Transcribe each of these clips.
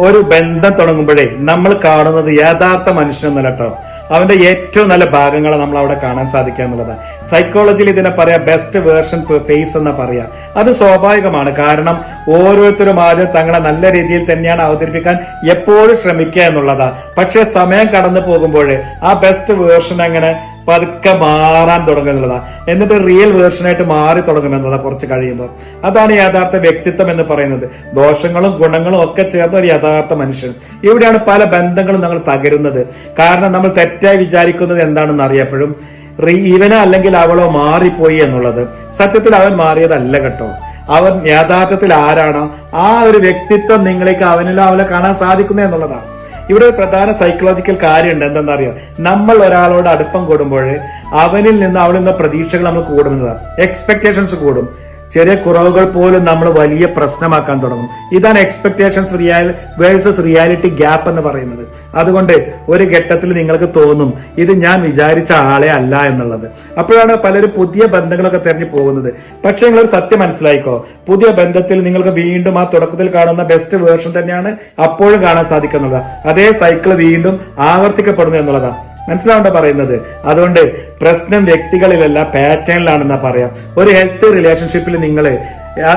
ഒരു ബന്ധം തുടങ്ങുമ്പോഴേ നമ്മൾ കാണുന്നത് യഥാർത്ഥ മനുഷ്യനൊന്നല്ല കേട്ടോ, അവന്റെ ഏറ്റവും നല്ല ഭാഗങ്ങളെ നമ്മൾ അവിടെ കാണാൻ സാധിക്കുക എന്നുള്ളതാണ്. സൈക്കോളജിയിൽ ഇതിനെ പറയാ ബെസ്റ്റ് വേർഷൻ ഫേസ് എന്ന് പറയാ. അത് സ്വാഭാവികമാണ്. കാരണം ഓരോരുത്തരും ആദ്യം തങ്ങളെ നല്ല രീതിയിൽ തന്നെയാണ് അവതരിപ്പിക്കാൻ എപ്പോഴും ശ്രമിക്കുക എന്നുള്ളതാ. പക്ഷെ സമയം കടന്നു പോകുമ്പോൾ ആ ബെസ്റ്റ് വേർഷൻ അങ്ങനെ പതുക്കെ മാറാൻ തുടങ്ങുന്നതാ, എന്നിട്ട് റിയൽ വേർഷനായിട്ട് മാറി തുടങ്ങുന്നതാ കുറച്ച് കഴിയുമ്പോൾ. അതാണ് യഥാർത്ഥ വ്യക്തിത്വം എന്ന് പറയുന്നത്. ദോഷങ്ങളും ഗുണങ്ങളും ഒക്കെ ചേർന്ന ഒരു യഥാർത്ഥ മനുഷ്യൻ. ഇവിടെയാണ് പല ബന്ധങ്ങളും നമ്മൾ തകരുന്നത്. കാരണം നമ്മൾ തെറ്റായി വിചാരിക്കുന്നത് എന്താണെന്ന് അറിയപ്പോഴും ഇവനോ അല്ലെങ്കിൽ അവളോ മാറിപ്പോയി എന്നുള്ളത്. സത്യത്തിൽ അവൻ മാറിയതല്ല കേട്ടോ. അവൻ യഥാർത്ഥത്തിൽ ആരാണോ ആ ഒരു വ്യക്തിത്വം നിങ്ങളേക്ക് അവനിലോ അവളെ കാണാൻ സാധിക്കുന്നു എന്നുള്ളതാണ്. ഇവിടെ ഒരു പ്രധാന സൈക്കോളജിക്കൽ കാര്യമുണ്ട്. എന്താണെന്നറിയോ, നമ്മൾ ഒരാളോട് അടുപ്പം കൂടുമ്പോൾ അവനിൽ നിന്ന് അവളിൽ നിന്ന് പ്രതീക്ഷകൾ നമ്മൾ കൂടുന്നതാണ്, എക്സ്പെക്ടേഷൻസ് കൂടും. ചെറിയ കുറവുകൾ പോലും നമ്മൾ വലിയ പ്രശ്നമാക്കാൻ തുടങ്ങും. ഇതാണ് എക്സ്പെക്ടേഷൻസ് വേഴ്സസ് റിയാലിറ്റി ഗ്യാപ്പ് എന്ന് പറയുന്നത്. അതുകൊണ്ട് ഒരു ഘട്ടത്തിൽ നിങ്ങൾക്ക് തോന്നും ഇത് ഞാൻ വിചാരിച്ച ആളെ അല്ല എന്നുള്ളത്. അപ്പോഴാണ് പലരും പുതിയ ബന്ധങ്ങളൊക്കെ തെരഞ്ഞു പോകുന്നത്. പക്ഷെ നിങ്ങളൊരു സത്യം മനസ്സിലായിക്കോ, പുതിയ ബന്ധത്തിൽ നിങ്ങൾക്ക് വീണ്ടും ആ തുടക്കത്തിൽ കാണുന്ന ബെസ്റ്റ് വേർഷൻ തന്നെയാണ് അപ്പോഴും കാണാൻ സാധിക്കുന്നുള്ളത്. അതേ സൈക്കിൾ വീണ്ടും ആവർത്തിക്കപ്പെടുന്നു എന്നുള്ളതാണ്. മനസ്സിലാവണ്ട പറയുന്നത്. അതുകൊണ്ട് പ്രശ്നം വ്യക്തികളിലല്ല പാറ്റേണിലാണെന്നാ പറയാം. ഒരു ഹെൽത്തി റിലേഷൻഷിപ്പിൽ നിങ്ങൾ,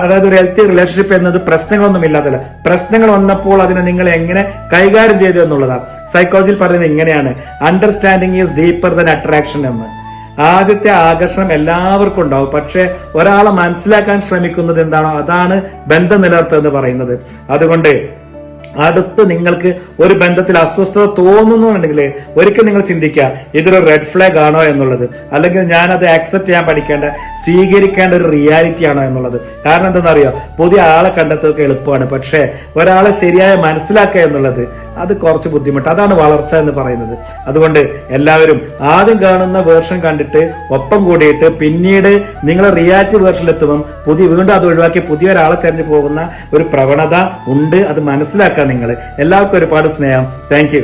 അതായത് ഒരു ഹെൽത്തി റിലേഷൻഷിപ്പ് എന്നത് പ്രശ്നങ്ങളൊന്നും ഇല്ലാത്തല്ല. പ്രശ്നങ്ങൾ വന്നപ്പോൾ അതിനെ നിങ്ങൾ എങ്ങനെ കൈകാര്യം ചെയ്തു എന്നുള്ളതാണ്. സൈക്കോളജിയിൽ പറയുന്നത് ഇങ്ങനെയാണ്, understanding is deeper than attraction എന്ന്. ആദ്യത്തെ ആകർഷണം എല്ലാവർക്കും ഉണ്ടാവും, പക്ഷെ ഒരാളെ മനസ്സിലാക്കാൻ ശ്രമിക്കുന്നത് എന്താണോ അതാണ് ബന്ധം നിലനിർത്തുക എന്ന് പറയുന്നത്. അതുകൊണ്ട് അടുത്ത് നിങ്ങൾക്ക് ഒരു ബന്ധത്തിൽ അസ്വസ്ഥത തോന്നുന്നുണ്ടെങ്കിൽ ഒരിക്കൽ നിങ്ങൾ ചിന്തിക്കുക ഇതൊരു റെഡ് ഫ്ലാഗ് ആണോ എന്നുള്ളത്, അല്ലെങ്കിൽ ഞാനത് ആക്സെപ്റ്റ് ചെയ്യാൻ പഠിക്കേണ്ട, സ്വീകരിക്കേണ്ട ഒരു റിയാലിറ്റി ആണോ എന്നുള്ളത്. കാരണം എന്താണെന്നറിയോ, പുതിയ ആളെ കണ്ടെത്തുക എളുപ്പമാണ്, പക്ഷെ ഒരാളെ ശരിയായി മനസ്സിലാക്കുക എന്നുള്ളത് അത് കുറച്ച് ബുദ്ധിമുട്ട്. അതാണ് വളർച്ച എന്ന് പറയുന്നത്. അതുകൊണ്ട് എല്ലാവരും ആദ്യം കാണുന്ന വേർഷൻ കണ്ടിട്ട് ഒപ്പം കൂടിയിട്ട് പിന്നീട് നിങ്ങൾ റിയാലിറ്റി വേർഷനിലെത്തുമ്പം വീണ്ടും അത് ഒഴിവാക്കി പുതിയ ഒരാളെ തെരഞ്ഞു പോകുന്ന ഒരു പ്രവണത ഉണ്ട്. അത് മനസ്സിലാക്കുക നിങ്ങൾ. എല്ലാവർക്കും ഒരുപാട് സ്നേഹം. Thank you.